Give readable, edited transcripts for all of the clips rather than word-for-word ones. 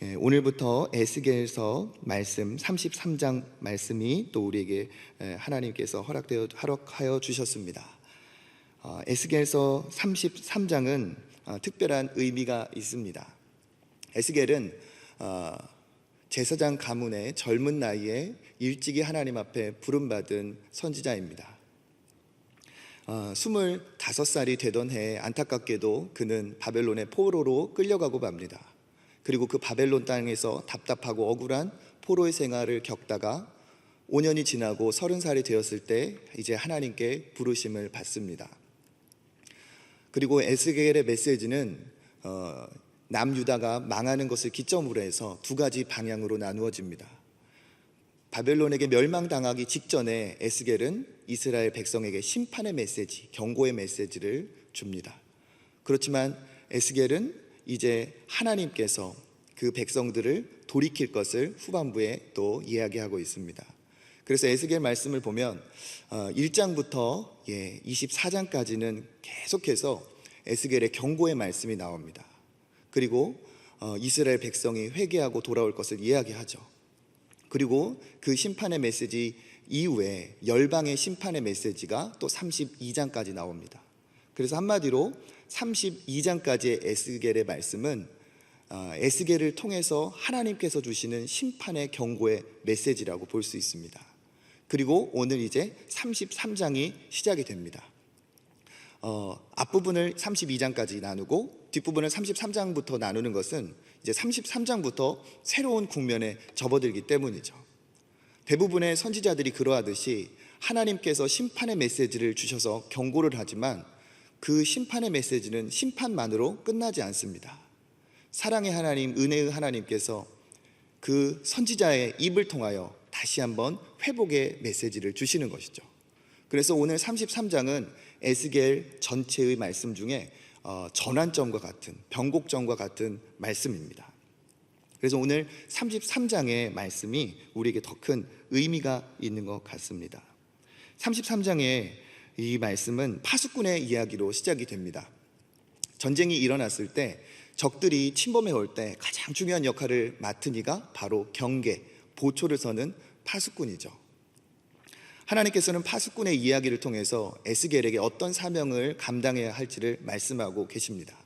오늘부터 에스겔서 말씀 33장 말씀이 또 우리에게 하나님께서 허락하여 주셨습니다. 에스겔서 33장은 특별한 의미가 있습니다. 에스겔은 제사장 가문의 젊은 나이에 일찍이 하나님 앞에 부름받은 선지자입니다. 25살이 되던 해에 안타깝게도 그는 바벨론의 포로로 끌려가고 맙니다. 그리고 그 바벨론 땅에서 답답하고 억울한 포로의 생활을 겪다가 5년이 지나고 30살이 되었을 때 이제 하나님께 부르심을 받습니다. 그리고 에스겔의 메시지는 남유다가 망하는 것을 기점으로 해서 두 가지 방향으로 나누어집니다. 바벨론에게 멸망당하기 직전에 에스겔은 이스라엘 백성에게 심판의 메시지, 경고의 메시지를 줍니다. 그렇지만 에스겔은 이제 하나님께서 그 백성들을 돌이킬 것을 후반부에 또 이야기하고 있습니다. 그래서 에스겔 말씀을 보면 1장부터 24장까지는 계속해서 에스겔의 경고의 말씀이 나옵니다. 그리고 이스라엘 백성이 회개하고 돌아올 것을 이야기하죠. 그리고 그 심판의 메시지 이후에 열방의 심판의 메시지가 또 32장까지 나옵니다. 그래서 한마디로 32장까지의 에스겔의 말씀은 에스겔을 통해서 하나님께서 주시는 심판의 경고의 메시지라고 볼 수 있습니다. 그리고 오늘 이제 33장이 시작이 됩니다. 앞부분을 32장까지 나누고 뒷부분을 33장부터 나누는 것은 이제 33장부터 새로운 국면에 접어들기 때문이죠. 대부분의 선지자들이 그러하듯이 하나님께서 심판의 메시지를 주셔서 경고를 하지만 그 심판의 메시지는 심판만으로 끝나지 않습니다. 사랑의 하나님, 은혜의 하나님께서 그 선지자의 입을 통하여 다시 한번 회복의 메시지를 주시는 것이죠. 그래서 오늘 33장은 에스겔 전체의 말씀 중에 전환점과 같은, 변곡점과 같은 말씀입니다. 그래서 오늘 33장의 말씀이 우리에게 더 큰 의미가 있는 것 같습니다. 33장의 이 말씀은 파수꾼의 이야기로 시작이 됩니다. 전쟁이 일어났을 때 적들이 침범해 올 때 가장 중요한 역할을 맡은 이가 바로 경계, 보초를 서는 파수꾼이죠. 하나님께서는 파수꾼의 이야기를 통해서 에스겔에게 어떤 사명을 감당해야 할지를 말씀하고 계십니다.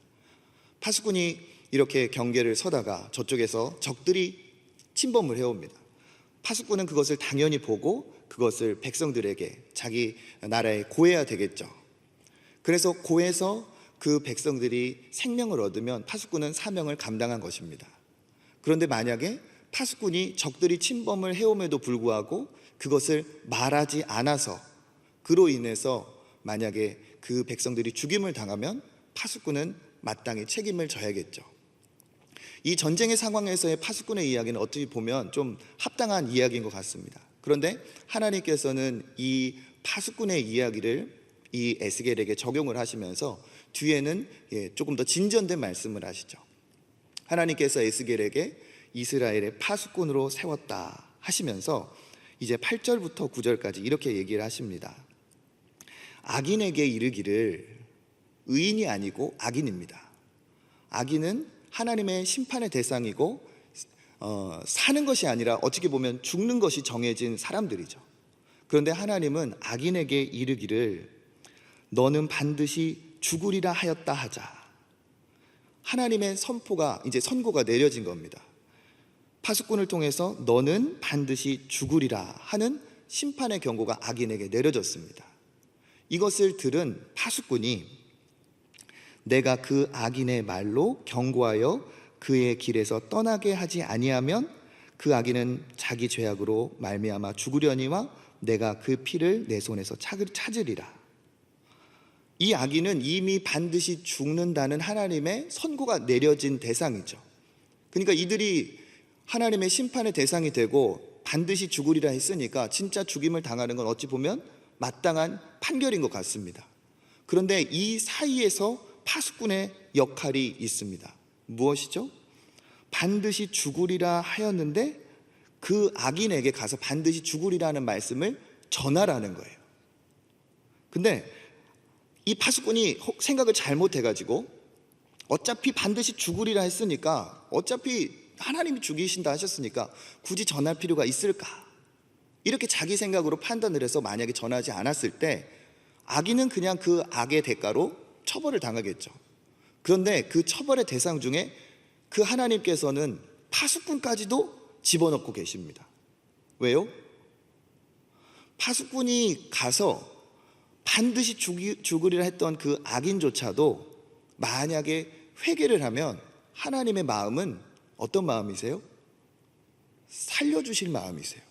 파수꾼이 이렇게 경계를 서다가 저쪽에서 적들이 침범을 해옵니다. 파수꾼은 그것을 당연히 보고 그것을 백성들에게 자기 나라에 고해야 되겠죠. 그래서 고해서 그 백성들이 생명을 얻으면 파수꾼은 사명을 감당한 것입니다. 그런데 만약에 파수꾼이 적들이 침범을 해옴에도 불구하고 그것을 말하지 않아서 그로 인해서 만약에 그 백성들이 죽임을 당하면 파수꾼은 마땅히 책임을 져야겠죠. 이 전쟁의 상황에서의 파수꾼의 이야기는 어떻게 보면 좀 합당한 이야기인 것 같습니다. 그런데 하나님께서는 이 파수꾼의 이야기를 이 에스겔에게 적용을 하시면서 뒤에는 조금 더 진전된 말씀을 하시죠. 하나님께서 에스겔에게 이스라엘의 파수꾼으로 세웠다 하시면서 이제 8절부터 9절까지 이렇게 얘기를 하십니다. 악인에게 이르기를, 의인이 아니고 악인입니다. 악인은 하나님의 심판의 대상이고 사는 것이 아니라 어떻게 보면 죽는 것이 정해진 사람들이죠. 그런데 하나님은 악인에게 이르기를 너는 반드시 죽으리라 하였다 하자. 하나님의 선고가 내려진 겁니다. 파수꾼을 통해서 너는 반드시 죽으리라 하는 심판의 경고가 악인에게 내려졌습니다. 이것을 들은 파수꾼이 내가 그 악인의 말로 경고하여 그의 길에서 떠나게 하지 아니하면 그 악인은 자기 죄악으로 말미암아 죽으려니와 내가 그 피를 내 손에서 찾으리라. 이 악인은 이미 반드시 죽는다는 하나님의 선고가 내려진 대상이죠. 그러니까 이들이 하나님의 심판의 대상이 되고 반드시 죽으리라 했으니까 진짜 죽임을 당하는 건 어찌 보면 마땅한 판결인 것 같습니다. 그런데 이 사이에서 파수꾼의 역할이 있습니다. 무엇이죠? 반드시 죽으리라 하였는데 그 악인에게 가서 반드시 죽으리라는 말씀을 전하라는 거예요. 근데 이 파수꾼이 생각을 잘못해가지고 어차피 반드시 죽으리라 했으니까 어차피 하나님이 죽이신다 하셨으니까 굳이 전할 필요가 있을까? 이렇게 자기 생각으로 판단을 해서 만약에 전하지 않았을 때 악인은 그냥 그 악의 대가로 처벌을 당하겠죠. 그런데 그 처벌의 대상 중에 그 하나님께서는 파수꾼까지도 집어넣고 계십니다. 왜요? 파수꾼이 가서 반드시 죽으리라 했던 그 악인조차도 만약에 회개를 하면 하나님의 마음은 어떤 마음이세요? 살려주실 마음이세요.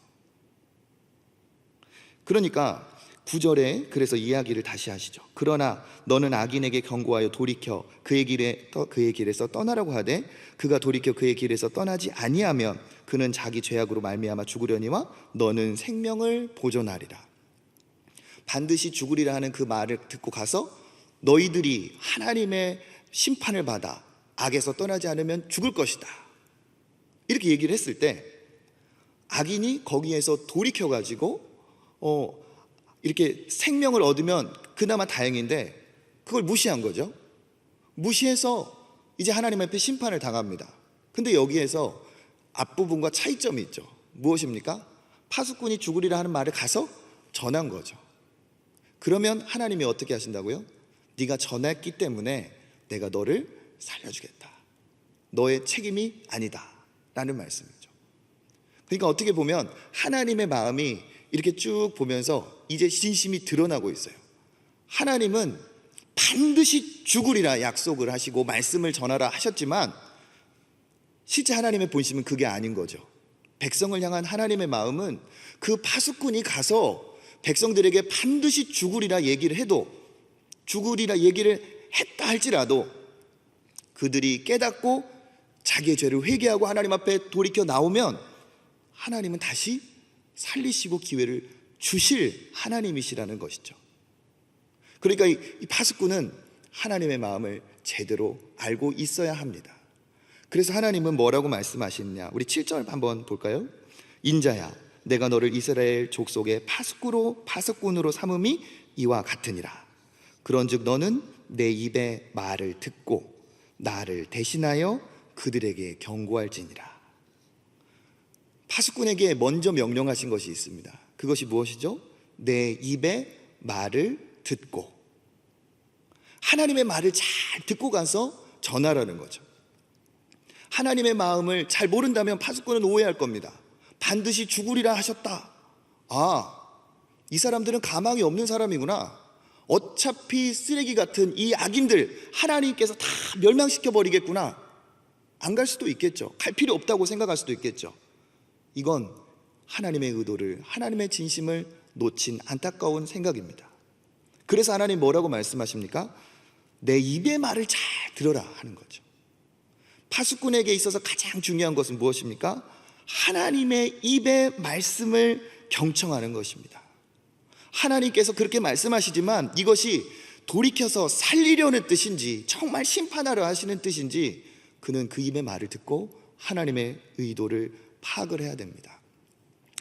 그러니까 9절에 그래서 이야기를 다시 하시죠. 그러나 너는 악인에게 경고하여 돌이켜 그의 길에서 떠나라고 하되 그가 돌이켜 그의 길에서 떠나지 아니하면 그는 자기 죄악으로 말미암아 죽으려니와 너는 생명을 보존하리라. 반드시 죽으리라 하는 그 말을 듣고 가서 너희들이 하나님의 심판을 받아 악에서 떠나지 않으면 죽을 것이다, 이렇게 얘기를 했을 때 악인이 거기에서 돌이켜가지고 이렇게 생명을 얻으면 그나마 다행인데 그걸 무시한 거죠. 무시해서 이제 하나님 앞에 심판을 당합니다. 근데 여기에서 앞부분과 차이점이 있죠. 무엇입니까? 파수꾼이 죽으리라 하는 말을 가서 전한 거죠. 그러면 하나님이 어떻게 하신다고요? 네가 전했기 때문에 내가 너를 살려주겠다, 너의 책임이 아니다 라는 말씀이죠. 그러니까 어떻게 보면 하나님의 마음이 이렇게 쭉 보면서 이제 진심이 드러나고 있어요. 하나님은 반드시 죽으리라 약속을 하시고 말씀을 전하라 하셨지만 실제 하나님의 본심은 그게 아닌 거죠. 백성을 향한 하나님의 마음은 그 파수꾼이 가서 백성들에게 반드시 죽으리라 얘기를 해도, 죽으리라 얘기를 했다 할지라도 그들이 깨닫고 자기의 죄를 회개하고 하나님 앞에 돌이켜 나오면 하나님은 다시 살리시고 기회를 주실 하나님이시라는 것이죠. 그러니까 이 파수꾼은 하나님의 마음을 제대로 알고 있어야 합니다. 그래서 하나님은 뭐라고 말씀하시느냐, 우리 7절 한번 볼까요? 인자야 내가 너를 이스라엘 족속의 파수꾼으로 삼음이 이와 같으니라. 그런즉 너는 내 입의 말을 듣고 나를 대신하여 그들에게 경고할지니라. 파수꾼에게 먼저 명령하신 것이 있습니다. 그것이 무엇이죠? 내 입의 말을 듣고, 하나님의 말을 잘 듣고 가서 전하라는 거죠. 하나님의 마음을 잘 모른다면 파수꾼은 오해할 겁니다. 반드시 죽으리라 하셨다. 이 사람들은 가망이 없는 사람이구나. 어차피 쓰레기 같은 이 악인들 하나님께서 다 멸망시켜 버리겠구나. 안 갈 수도 있겠죠. 갈 필요 없다고 생각할 수도 있겠죠. 이건 하나님의 의도를, 하나님의 진심을 놓친 안타까운 생각입니다. 그래서 하나님 뭐라고 말씀하십니까? 내 입의 말을 잘 들어라 하는 거죠. 파수꾼에게 있어서 가장 중요한 것은 무엇입니까? 하나님의 입의 말씀을 경청하는 것입니다. 하나님께서 그렇게 말씀하시지만 이것이 돌이켜서 살리려는 뜻인지 정말 심판하려 하시는 뜻인지 그는 그 입의 말을 듣고 하나님의 의도를 파악을 해야 됩니다.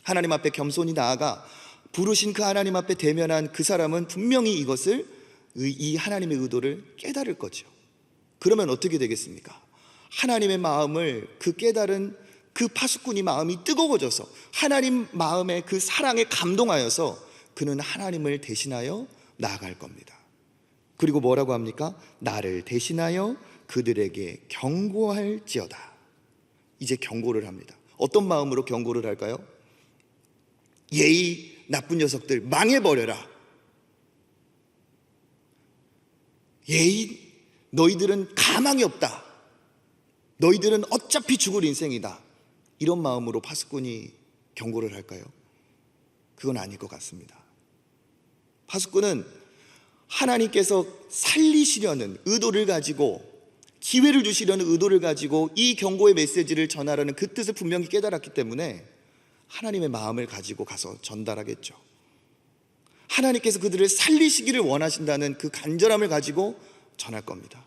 하나님 앞에 겸손히 나아가 부르신 그 하나님 앞에 대면한 그 사람은 분명히 이것을, 이 하나님의 의도를 깨달을 거죠. 그러면 어떻게 되겠습니까? 하나님의 마음을 그 깨달은 그 파수꾼이 마음이 뜨거워져서 하나님 마음의 그 사랑에 감동하여서 그는 하나님을 대신하여 나아갈 겁니다. 그리고 뭐라고 합니까? 나를 대신하여 그들에게 경고할지어다. 이제 경고를 합니다. 어떤 마음으로 경고를 할까요? 예의 나쁜 녀석들 망해버려라. 예의, 너희들은 가망이 없다. 너희들은 어차피 죽을 인생이다. 이런 마음으로 파수꾼이 경고를 할까요? 그건 아닐 것 같습니다. 파수꾼은 하나님께서 살리시려는 의도를 가지고, 기회를 주시려는 의도를 가지고 이 경고의 메시지를 전하라는 그 뜻을 분명히 깨달았기 때문에 하나님의 마음을 가지고 가서 전달하겠죠. 하나님께서 그들을 살리시기를 원하신다는 그 간절함을 가지고 전할 겁니다.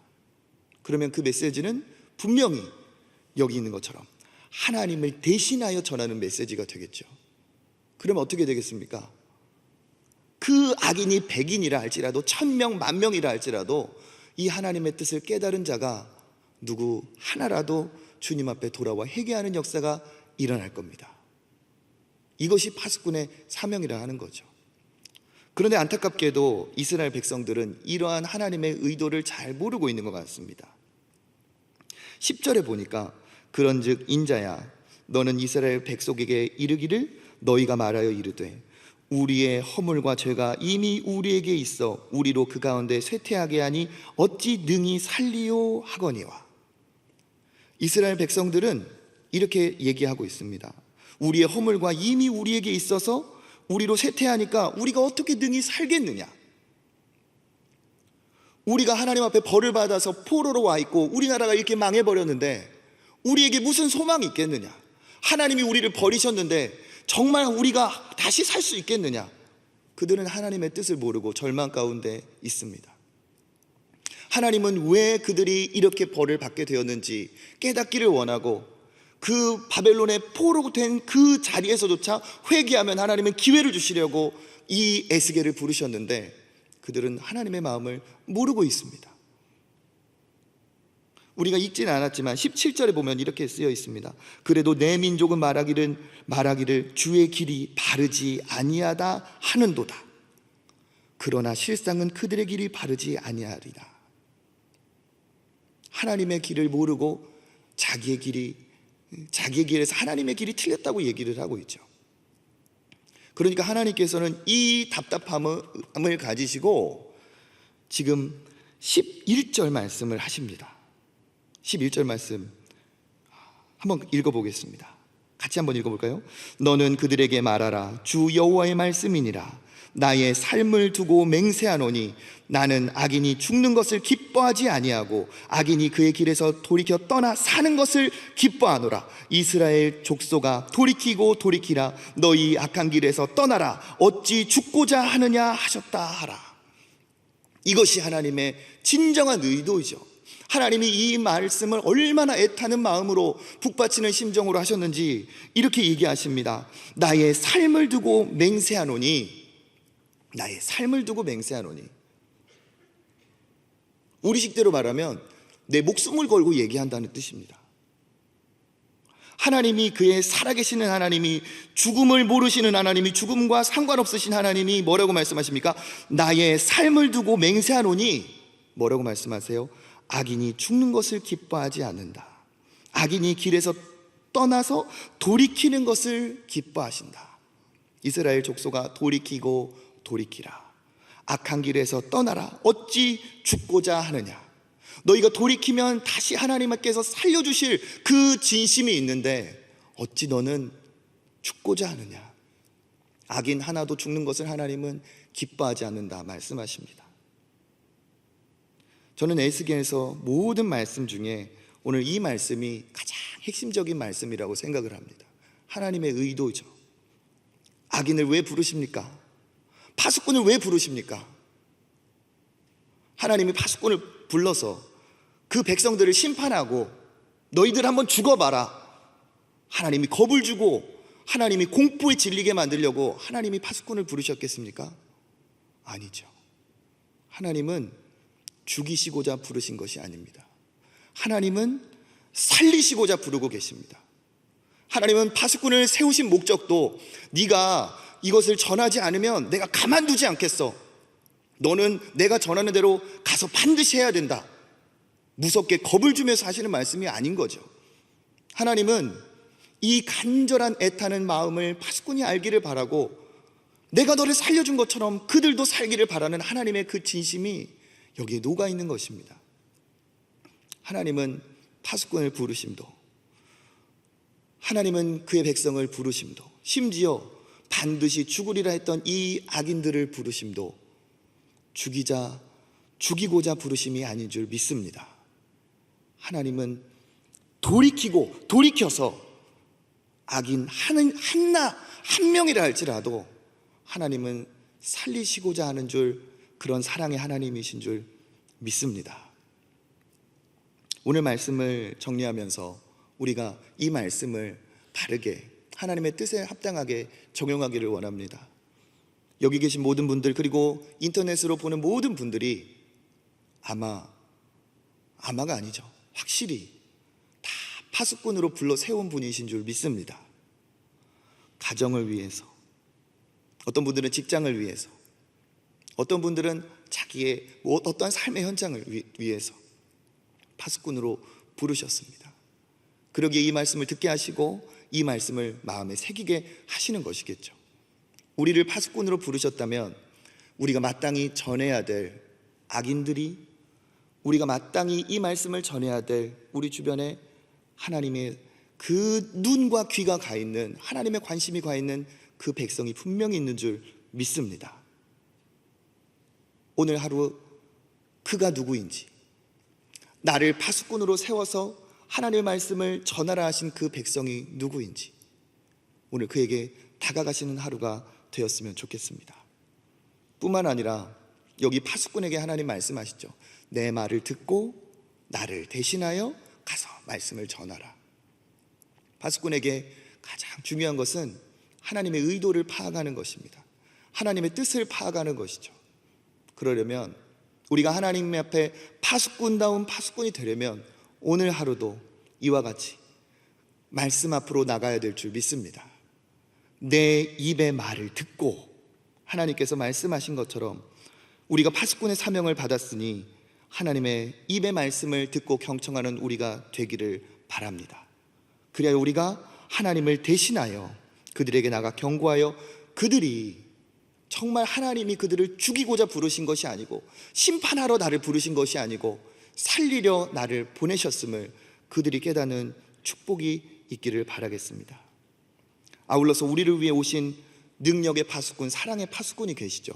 그러면 그 메시지는 분명히 여기 있는 것처럼 하나님을 대신하여 전하는 메시지가 되겠죠. 그러면 어떻게 되겠습니까? 그 악인이 100인이라 할지라도 1000명, 10,000명이라 할지라도 이 하나님의 뜻을 깨달은 자가 누구 하나라도 주님 앞에 돌아와 회개하는 역사가 일어날 겁니다. 이것이 파수꾼의 사명이라 하는 거죠. 그런데 안타깝게도 이스라엘 백성들은 이러한 하나님의 의도를 잘 모르고 있는 것 같습니다. 10절에 보니까 그런즉 인자야 너는 이스라엘 백성에게 이르기를 너희가 말하여 이르되 우리의 허물과 죄가 이미 우리에게 있어 우리로 그 가운데 쇠퇴하게 하니 어찌 능히 살리요 하거니와. 이스라엘 백성들은 이렇게 얘기하고 있습니다. 우리의 허물과 이미 우리에게 있어서 우리로 쇠퇴하니까 우리가 어떻게 능히 살겠느냐. 우리가 하나님 앞에 벌을 받아서 포로로 와 있고 우리나라가 이렇게 망해버렸는데 우리에게 무슨 소망이 있겠느냐. 하나님이 우리를 버리셨는데 정말 우리가 다시 살 수 있겠느냐. 그들은 하나님의 뜻을 모르고 절망 가운데 있습니다. 하나님은 왜 그들이 이렇게 벌을 받게 되었는지 깨닫기를 원하고 그 바벨론의 포로 된 그 자리에서조차 회개하면 하나님은 기회를 주시려고 이 에스겔을 부르셨는데 그들은 하나님의 마음을 모르고 있습니다. 우리가 읽지는 않았지만 17절에 보면 이렇게 쓰여 있습니다. 그래도 내 민족은 말하기를 주의 길이 바르지 아니하다 하는도다. 그러나 실상은 그들의 길이 바르지 아니하리라. 하나님의 길을 모르고 자기의 길에서 하나님의 길이 틀렸다고 얘기를 하고 있죠. 그러니까 하나님께서는 이 답답함을 가지시고 지금 11절 말씀을 하십니다. 11절 말씀 한번 읽어보겠습니다. 같이 한번 읽어볼까요? 너는 그들에게 말하라. 주 여호와의 말씀이니라. 나의 삶을 두고 맹세하노니 나는 악인이 죽는 것을 기뻐하지 아니하고 악인이 그의 길에서 돌이켜 떠나 사는 것을 기뻐하노라. 이스라엘 족속아 돌이키고 돌이키라. 너희 악한 길에서 떠나라. 어찌 죽고자 하느냐 하셨다 하라. 이것이 하나님의 진정한 의도이죠. 하나님이 이 말씀을 얼마나 애타는 마음으로 북받치는 심정으로 하셨는지 이렇게 얘기하십니다. 나의 삶을 두고 맹세하노니, 나의 삶을 두고 맹세하노니. 우리식대로 말하면 내 목숨을 걸고 얘기한다는 뜻입니다. 하나님이, 그의 살아계시는 하나님이, 죽음을 모르시는 하나님이, 죽음과 상관없으신 하나님이 뭐라고 말씀하십니까? 나의 삶을 두고 맹세하노니 뭐라고 말씀하세요? 악인이 죽는 것을 기뻐하지 않는다. 악인이 길에서 떠나서 돌이키는 것을 기뻐하신다. 이스라엘 족속아 돌이키고 돌이키라. 악한 길에서 떠나라. 어찌 죽고자 하느냐. 너희가 돌이키면 다시 하나님께서 살려주실 그 진심이 있는데 어찌 너는 죽고자 하느냐. 악인 하나도 죽는 것을 하나님은 기뻐하지 않는다 말씀하십니다. 저는 에스겔에서 모든 말씀 중에 오늘 이 말씀이 가장 핵심적인 말씀이라고 생각을 합니다. 하나님의 의도죠. 악인을 왜 부르십니까? 파수꾼을 왜 부르십니까? 하나님이 파수꾼을 불러서 그 백성들을 심판하고 너희들 한번 죽어봐라. 하나님이 겁을 주고 하나님이 공포에 질리게 만들려고 하나님이 파수꾼을 부르셨겠습니까? 아니죠. 하나님은 죽이시고자 부르신 것이 아닙니다. 하나님은 살리시고자 부르고 계십니다. 하나님은 파수꾼을 세우신 목적도 네가 이것을 전하지 않으면 내가 가만두지 않겠어. 너는 내가 전하는 대로 가서 반드시 해야 된다. 무섭게 겁을 주면서 하시는 말씀이 아닌 거죠. 하나님은 이 간절한 애타는 마음을 파수꾼이 알기를 바라고 내가 너를 살려준 것처럼 그들도 살기를 바라는 하나님의 그 진심이 여기에 녹아 있는 것입니다. 하나님은 파수꾼을 부르심도, 하나님은 그의 백성을 부르심도, 심지어 반드시 죽으리라 했던 이 악인들을 부르심도 죽이고자 부르심이 아닌 줄 믿습니다. 하나님은 돌이켜서 악인 한 명이라 할지라도 하나님은 살리시고자 하는 줄, 그런 사랑의 하나님이신 줄 믿습니다. 오늘 말씀을 정리하면서 우리가 이 말씀을 바르게 하나님의 뜻에 합당하게 적용하기를 원합니다. 여기 계신 모든 분들, 그리고 인터넷으로 보는 모든 분들이 아마가 아니죠. 확실히 다 파수꾼으로 불러 세운 분이신 줄 믿습니다. 가정을 위해서, 어떤 분들은 직장을 위해서, 어떤 분들은 자기의 어떠한 삶의 현장을 위해서 파수꾼으로 부르셨습니다. 그러기에 이 말씀을 듣게 하시고 이 말씀을 마음에 새기게 하시는 것이겠죠. 우리를 파수꾼으로 부르셨다면 우리가 마땅히 전해야 될 악인들이, 우리가 마땅히 이 말씀을 전해야 될 우리 주변에 하나님의 그 눈과 귀가 가 있는, 하나님의 관심이 가 있는 그 백성이 분명히 있는 줄 믿습니다. 오늘 하루 그가 누구인지, 나를 파수꾼으로 세워서 하나님의 말씀을 전하라 하신 그 백성이 누구인지 오늘 그에게 다가가시는 하루가 되었으면 좋겠습니다. 뿐만 아니라 여기 파수꾼에게 하나님 말씀하시죠. 내 말을 듣고 나를 대신하여 가서 말씀을 전하라. 파수꾼에게 가장 중요한 것은 하나님의 의도를 파악하는 것입니다. 하나님의 뜻을 파악하는 것이죠. 그러려면, 우리가 하나님 앞에 파수꾼다운 파수꾼이 되려면 오늘 하루도 이와 같이 말씀 앞으로 나가야 될 줄 믿습니다. 내 입의 말을 듣고, 하나님께서 말씀하신 것처럼 우리가 파수꾼의 사명을 받았으니 하나님의 입의 말씀을 듣고 경청하는 우리가 되기를 바랍니다. 그래야 우리가 하나님을 대신하여 그들에게 나가 경고하여, 그들이 정말 하나님이 그들을 죽이고자 부르신 것이 아니고, 심판하러 나를 부르신 것이 아니고 살리려 나를 보내셨음을 그들이 깨닫는 축복이 있기를 바라겠습니다. 아울러서 우리를 위해 오신 능력의 파수꾼, 사랑의 파수꾼이 계시죠.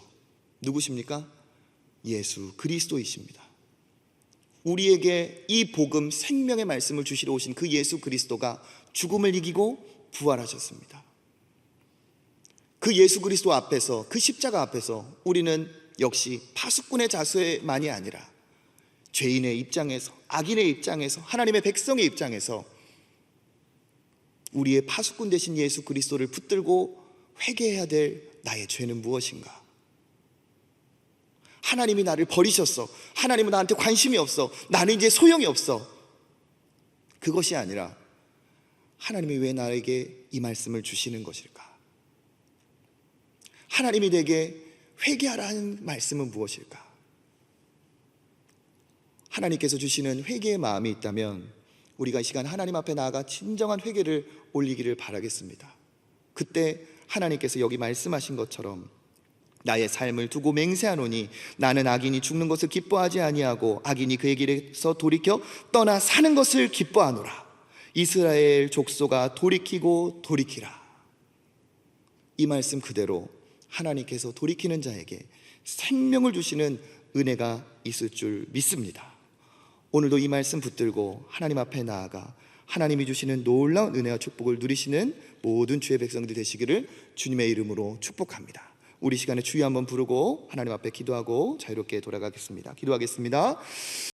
누구십니까? 예수 그리스도이십니다. 우리에게 이 복음, 생명의 말씀을 주시러 오신 그 예수 그리스도가 죽음을 이기고 부활하셨습니다. 그 예수 그리스도 앞에서, 그 십자가 앞에서 우리는 역시 파수꾼의 자세만이 아니라 죄인의 입장에서, 악인의 입장에서, 하나님의 백성의 입장에서 우리의 파수꾼 되신 예수 그리스도를 붙들고 회개해야 될 나의 죄는 무엇인가? 하나님이 나를 버리셨어. 하나님은 나한테 관심이 없어. 나는 이제 소용이 없어. 그것이 아니라 하나님이 왜 나에게 이 말씀을 주시는 것일까? 하나님이 내게 회개하라는 말씀은 무엇일까? 하나님께서 주시는 회개의 마음이 있다면 우리가 이 시간 하나님 앞에 나아가 진정한 회개를 올리기를 바라겠습니다. 그때 하나님께서 여기 말씀하신 것처럼 나의 삶을 두고 맹세하노니 나는 악인이 죽는 것을 기뻐하지 아니하고 악인이 그의 길에서 돌이켜 떠나 사는 것을 기뻐하노라. 이스라엘 족속아 돌이키고 돌이키라. 이 말씀 그대로 하나님께서 돌이키는 자에게 생명을 주시는 은혜가 있을 줄 믿습니다. 오늘도 이 말씀 붙들고 하나님 앞에 나아가 하나님이 주시는 놀라운 은혜와 축복을 누리시는 모든 주의 백성들이 되시기를 주님의 이름으로 축복합니다. 우리 시간에 주여 한번 부르고 하나님 앞에 기도하고 자유롭게 돌아가겠습니다. 기도하겠습니다.